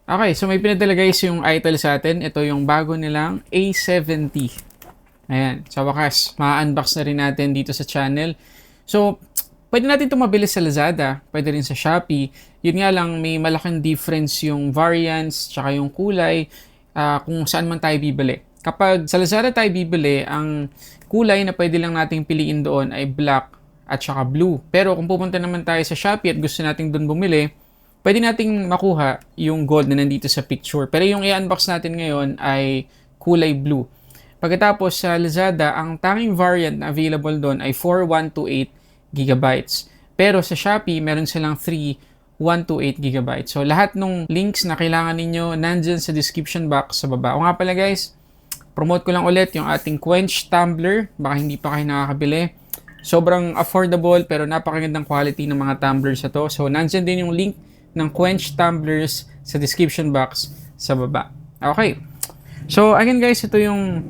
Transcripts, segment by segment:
Okay, so may pinadala guys yung itel sa atin. Ito yung bago nilang A70. Ayan, sa wakas, ma-unbox na rin natin dito sa channel. So, pwede natin ito mabilis sa Lazada, pwede rin sa Shopee. Yun nga lang, may malaking difference yung variants, tsaka yung kulay, kung saan man tayo bibili. Kapag sa Lazada tayo bibili, ang kulay na pwede lang nating piliin doon ay black at saka blue. Pero kung pupunta naman tayo sa Shopee at gusto nating doon bumili, pwede nating makuha yung gold na nandito sa picture. Pero yung i-unbox natin ngayon ay kulay blue. Pagkatapos sa Lazada, ang tanging variant na available doon ay 4128 gigabytes. Pero sa Shopee, meron silang 3128 gigabytes. So lahat ng links na kailangan ninyo nandyan sa description box sa baba. O nga pala guys, promote ko lang ulit yung ating Quench tumbler. Baka hindi pa kayo nakakabili. Sobrang affordable pero napakagandang quality ng mga tumblers na to. So nandyan din yung link ng Quench tumblers sa description box sa baba. Okay. So again guys, ito yung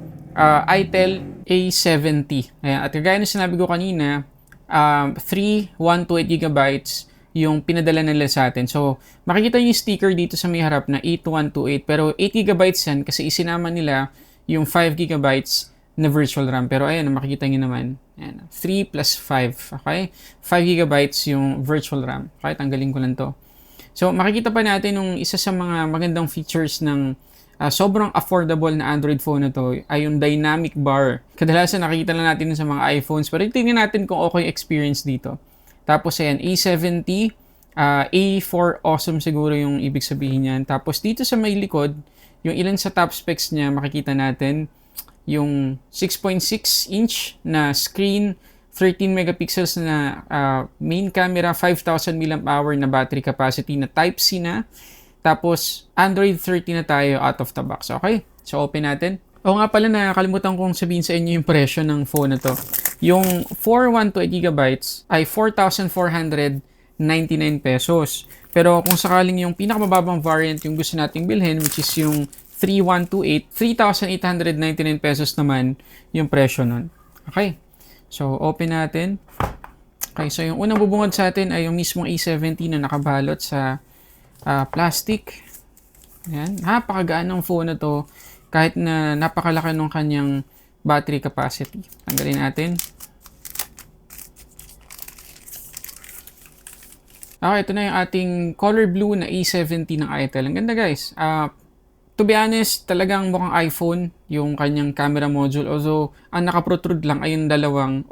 itel A70. Ayan. At kagaya na sinabi ko kanina, 3128 gigabytes yung pinadala nila sa atin. So, makikita yung sticker dito sa may harap na 8128. Pero 8 gigabytes yan kasi isinama nila yung 5 gigabytes na virtual RAM. Pero ayan, makikita nyo naman. Ayan, 3 plus 5. Okay? 5 gigabytes yung virtual RAM. Okay, tanggalin ko lang to. So, makikita pa natin yung isa sa mga magandang features ng sobrang affordable na Android phone na to ay yung dynamic bar. Kadalasan nakikita lang natin sa mga iPhones, pero tingnan natin kung okay experience dito. Tapos ayan, A70, A4 awesome siguro yung ibig sabihin niyan. Tapos dito sa may likod, yung ilan sa top specs niya, makikita natin yung 6.6 inch na screen, 13 megapixels na main camera, 5,000 mAh na battery capacity na Type-C na. Tapos, Android 13 na tayo out of the box. Okay? So, open natin. O nga pala, nakalimutan kong sabihin sa inyo yung presyo ng phone na to. Yung 4128GB ay 4,499 pesos. Pero kung sakaling yung pinakamababang variant yung gusto nating bilhin, which is yung 3128, 3,899 pesos naman yung presyo nun. Okay? So, open natin. Okay, so yung unang bubungad sa atin ay yung mismong A70 na nakabalot sa plastic. Ayan. Napakagaan ng phone na to kahit na napakalaki ng kanyang battery capacity. Tanggalin natin. Okay, ito na yung ating color blue na A70 ng itel. Ang ganda guys. To be honest, talagang mukhang iPhone yung kanyang camera module. Although, ang nakaprotrude lang ay yung dalawang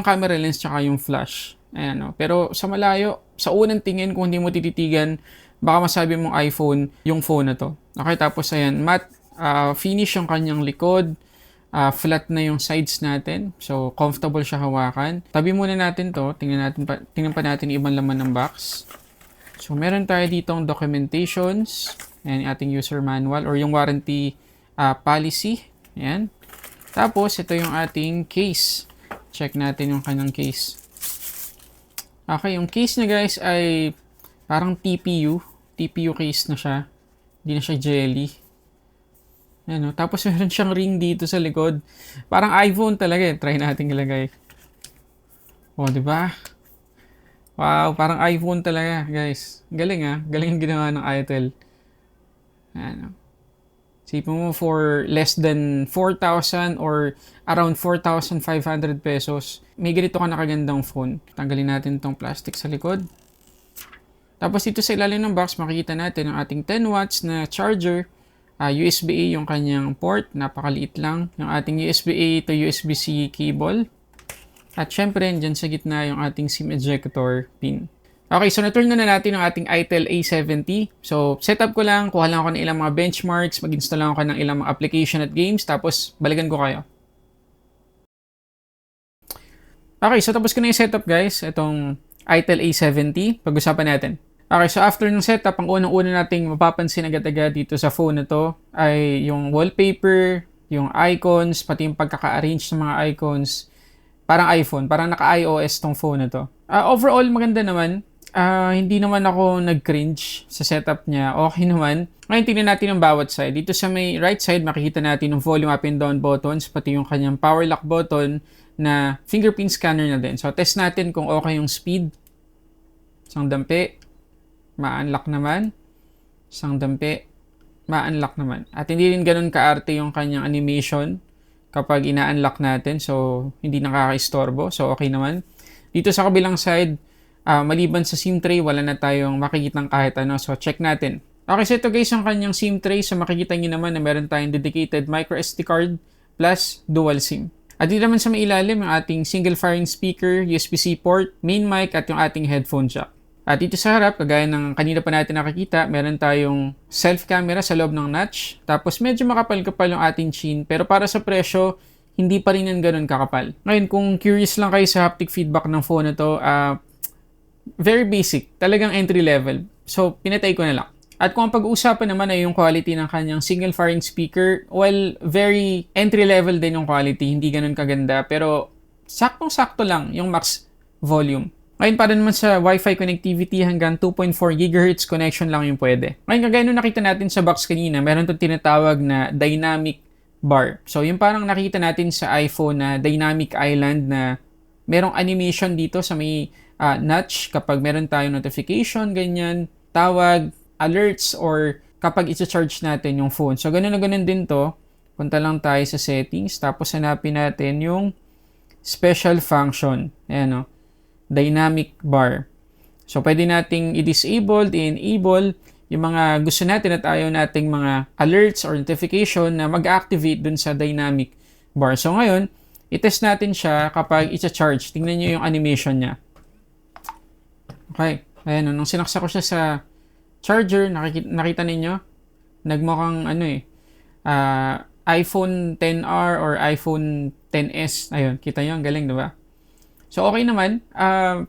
camera lens tsaka yung flash. Ayan, no? Pero sa malayo, sa unang tingin, kung hindi mo tititigan, baka masabi mong iPhone yung phone na to. Okay, tapos ayan, matte finish yung kanyang likod. Flat na yung sides natin. So, comfortable siya hawakan. Tabi muna natin to. Tingnan pa natin yung ibang laman ng box. So, meron tayo ditong documentations. Ayan, yung ating user manual or yung warranty policy. Ayan. Tapos, ito yung ating case. Check natin yung kanyang case. Okay, yung case niya guys ay parang TPU. TPU case na siya. Hindi na siya jelly. Ano, tapos meron siyang ring dito sa likod. Parang iPhone talaga eh. Try natin ilagay. Oh, di ba? Wow, parang iPhone talaga, guys. Galing ah. Galing yung ginawa ng itel. Ano. Sipin mo for less than 4,000 or around 4,500 pesos, may ganito ka nakagandang phone. Tanggalin natin tong plastic sa likod. Tapos dito sa ilalim ng box, makikita natin ang ating 10 watts na charger. USB-A yung kanyang port, napakaliit lang. Yung ating USB-A to USB-C cable. At syempre, dyan sa gitna yung ating SIM ejector pin. Okay, so na-turn na natin ang ating itel A70. So, setup ko lang, kuha lang ako ng ilang mga benchmarks, mag-install lang ako ng ilang mga application at games, tapos balikan ko kayo. Okay, so tapos ko na yung setup guys, itong itel A70. Pag-usapan natin. Okay, so after ng setup, ang unang-una nating mapapansin agad-agad dito sa phone na to ay yung wallpaper, yung icons, pati yung pagkaka-arrange ng mga icons. Parang iPhone, parang naka-iOS tong phone na to. Overall, maganda naman. Hindi naman ako nag-cringe sa setup niya. Okay naman. Ngayon, tingnan natin ang bawat side. Dito sa may right side, makikita natin yung volume up and down buttons, pati yung kanyang power lock button na fingerprint scanner na din. So, test natin kung okay yung speed. Isang dampi. Ma-unlock naman. Isang dampi, ma-unlock naman. At hindi rin ganun kaarte yung kanyang animation kapag ina-unlock natin. So, hindi nakaka-istorbo. So, okay naman. Dito sa kabilang side, maliban sa SIM tray, wala na tayong makikitang kahit ano. So, check natin. Okay, so ito guys, yung kanyang SIM tray. So, makikita nyo naman na meron tayong dedicated micro SD card plus dual SIM. At dito naman sa may ilalim, yung ating single firing speaker, USB-C port, main mic, at yung ating headphone jack. At dito sa harap, kagaya ng kanina pa natin nakikita, meron tayong self camera sa loob ng notch. Tapos medyo makapal-kapal yung ating chin, pero para sa presyo, hindi pa rin yan ganun kakapal. Ngayon, kung curious lang kayo sa haptic feedback ng phone na to, very basic, talagang entry level. So, pinatay ko na lang. At kung ang pag-uusapan naman ay yung quality ng kanyang single firing speaker, well, very entry-level din yung quality, hindi ganun kaganda, pero saktong-sakto lang yung max volume. Ngayon, para naman sa Wi-Fi connectivity, hanggang 2.4 GHz connection lang yung pwede. Ngayon, kagaya nung nakita natin sa box kanina, meron itong tinatawag na dynamic bar. So, yung parang nakita natin sa iPhone na dynamic island na merong animation dito sa may notch kapag meron tayong notification, ganyan, tawag, alerts, or kapag i-charge natin yung phone. So, ganun na ganun din to. Punta lang tayo sa settings, tapos hanapin natin yung special function. Ayan o. Dynamic bar. So, pwede nating i-disable, i-enable yung mga gusto natin at ayaw nating mga alerts or notification na mag-activate dun sa dynamic bar. So, ngayon, i-test natin siya kapag i-charge. Tingnan nyo yung animation niya. Okay. Ayan o. Nung sinaksa ko siya sa charger, nakita ninyo, nagmukhang iPhone XR or iPhone XS. Ayun, kita nyo, ang galing, diba? So, okay naman.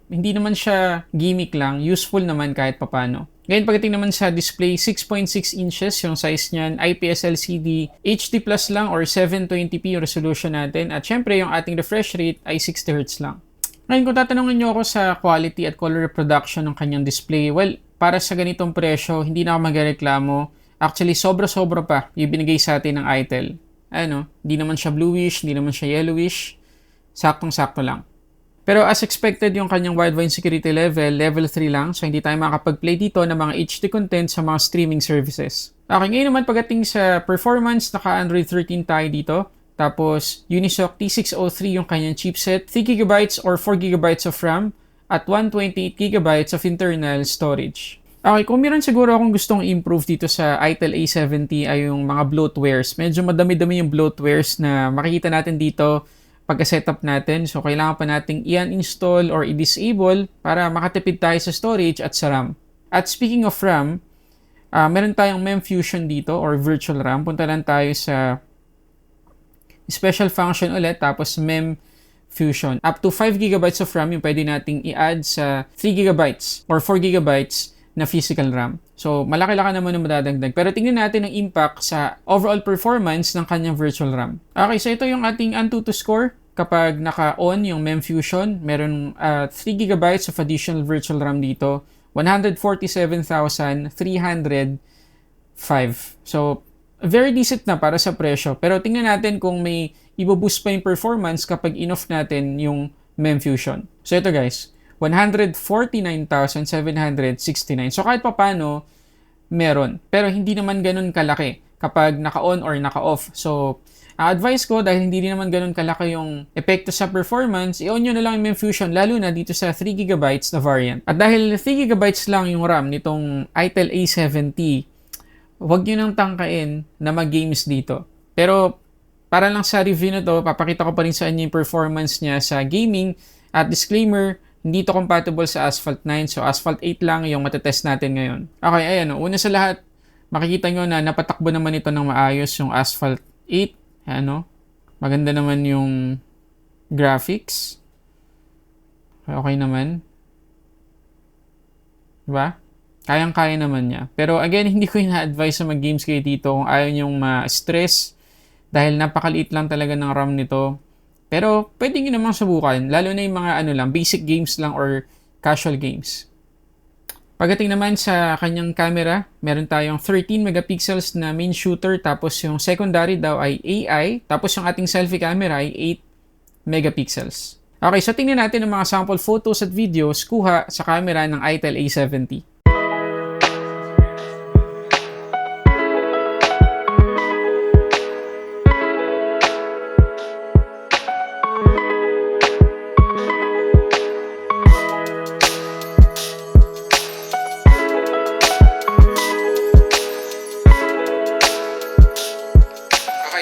Hindi naman siya gimmick lang. Useful naman kahit papano. Ngayon, pagdating naman sa display, 6.6 inches yung size niyan, IPS LCD, HD Plus lang or 720p yung resolution natin. At syempre, yung ating refresh rate ay 60Hz lang. Ngayon, kung tatanungin nyo ako sa quality at color reproduction ng kanyang display, well, para sa ganitong presyo, hindi na ako magreklamo. Actually, sobra-sobra pa yung binigay sa atin ng Itel. Hindi naman siya bluish, hindi naman siya yellowish. Saktong-sakto lang. Pero as expected, yung kanyang wideband security level 3 lang. So, hindi tayo makakapag-play dito ng mga HD content sa mga streaming services. Okay, ngayon naman pagdating sa performance, naka-Android 13 tayo dito. Tapos, Unisoc T603 yung kanyang chipset, 3GB or 4GB of RAM, at 128GB of internal storage. Okay, kung meron siguro akong gustong improve dito sa Itel A70 ay yung mga bloatwares. Medyo madami-dami yung bloatwares na makikita natin dito pagka-setup natin. So, kailangan pa nating i-uninstall or i-disable para makatipid tayo sa storage at sa RAM. At speaking of RAM, meron tayong MEMfusion dito or virtual RAM. Punta lang tayo sa special function ulit, tapos MEMfusion. Up to 5GB of RAM yung pwede nating i-add sa 3GB or 4GB na physical RAM. So, malaki-laki naman yung madadagdag. Pero tingnan natin ang impact sa overall performance ng kanyang virtual RAM. Okay, so ito yung ating Antutu score. Kapag naka-on yung MEMfusion, meron 3GB of additional virtual RAM dito. 147,305. So, very decent na para sa presyo. Pero tingnan natin kung may i-boost pa yung performance kapag in-off natin yung MEMfusion. So, ito guys. 149,769. So, kahit papano, meron. Pero hindi naman ganun kalaki kapag naka-on or naka-off. So, ang advice ko, dahil hindi din naman ganun kalaki yung epekto sa performance, i-on nyo na lang yung MEMfusion, lalo na dito sa 3GB na variant. At dahil 3GB lang yung RAM nitong Itel A70, huwag nyo nang tangkain na mag-games dito. Pero, para lang sa review na to, papakita ko pa rin sa inyo yung performance niya sa gaming. At disclaimer, hindi ito compatible sa Asphalt 9. So, Asphalt 8 lang yung matetest natin ngayon. Okay, ayan. Una sa lahat, makikita nyo na napatakbo naman ito ng maayos yung Asphalt 8. Maganda naman yung graphics. Okay naman. Diba? Kayang-kaya naman niya. Pero again, hindi ko ina-advise na mag-games kayo dito kung ayaw nyong ma-stress dahil napakaliit lang talaga ng RAM nito. Pero pwede nyo namang subukan, lalo na yung mga basic games lang or casual games. Pagdating naman sa kanyang camera, meron tayong 13 megapixels na main shooter, tapos yung secondary daw ay AI, tapos yung ating selfie camera ay 8 megapixels. Okay, so tingnan natin ang mga sample photos at videos kuha sa camera ng Itel A70.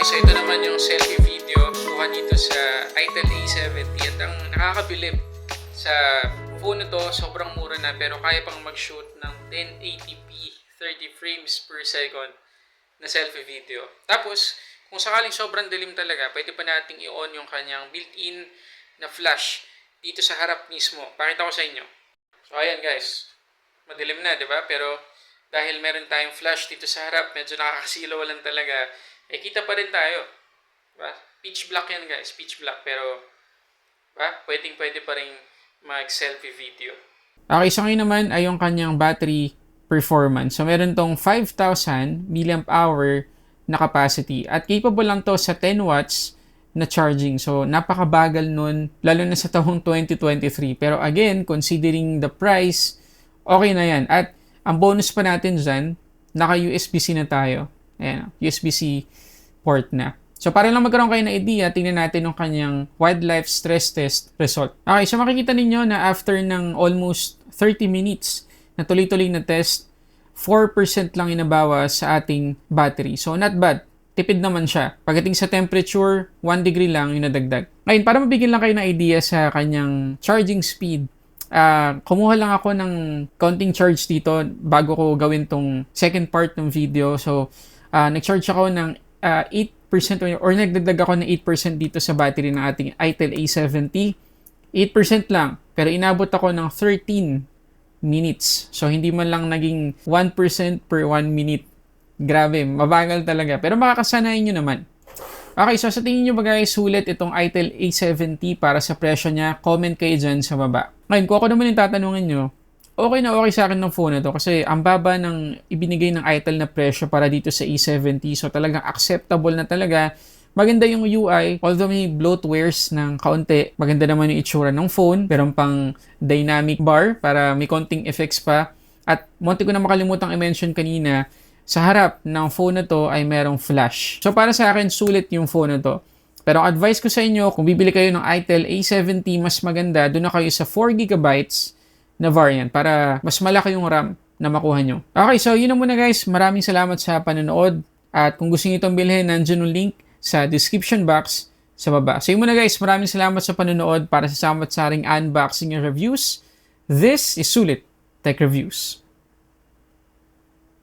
so ito naman yung selfie video kuha dito sa Itel A70 at ang nakakabilib sa phone na to, sobrang mura na pero kaya pang mag-shoot ng 1080p 30 frames per second na selfie video. Tapos, kung sakaling sobrang dilim talaga, pwede pa nating i-on yung kanyang built-in na flash dito sa harap mismo. Pakita ko sa inyo. So, ayan guys. Madilim na, di ba? Pero, dahil meron tayong flash dito sa harap, medyo nakakasilaw lang talaga, eh kita pa rin tayo. Diba? Pitch black yan guys, pitch black. Pero, diba? Pwede pa rin mag-selfie video. Okay, so ngayon naman ay yung kanyang battery performance. So, meron tong 5,000 mAh na capacity. At capable lang to sa 10 watts na charging. So, napakabagal nun, lalo na sa taong 2023. Pero again, considering the price, okay na yan. At ang bonus pa natin dyan, naka-USB-C na tayo. Ayan, USB-C port na. So, para lang magkaroon kayo ng idea, tingnan natin yung kanyang wildlife stress test result. Okay, so makikita ninyo na after ng almost 30 minutes na tuloy-tuloy na test, 4% lang inabawas sa ating battery. So, not bad. Tipid naman siya. Pagdating sa temperature, 1 degree lang yung nadagdag. Ngayon, para mabigyan lang kayo ng idea sa kanyang charging speed, kumuha lang ako ng counting charge dito bago ko gawin tong second part ng video. So, nag-charge ako ng 8% or nagdagdag ako ng 8% dito sa battery ng ating Itel A70. 8% lang. Pero inabot ako ng 13 minutes. So, hindi man lang naging 1% per 1 minute. Grabe, mabagal talaga. Pero makakasanayin nyo naman. Okay, so sa tingin nyo ba guys, sulit itong Itel A70 para sa presyo niya? Comment kayo dyan sa baba. Ngayon, kung ako naman yung tatanungin nyo, okay na okay sa akin ng phone na to kasi ang baba ng ibinigay ng Itel na presyo para dito sa A70. So talagang acceptable na talaga. Maganda yung UI, although may bloatwares ng kaunti. Maganda naman yung itsura ng phone. Meron pang dynamic bar para may konting effects pa. At munti ko na makalimutang i-mention kanina, sa harap ng phone na to ay merong flash. So para sa akin, sulit yung phone na to. Pero advice ko sa inyo, kung bibili kayo ng Itel A70, mas maganda, doon na kayo sa 4GB na variant para mas malaki yung RAM na makuha nyo. Okay, so yun na muna guys. Maraming salamat sa panonood. At kung gusto nyo itong bilhin, nandiyan yung link sa description box sa baba. So yun muna guys. Maraming salamat sa panonood para sa samat-saring unboxing and reviews. This is Sulit Tech Reviews.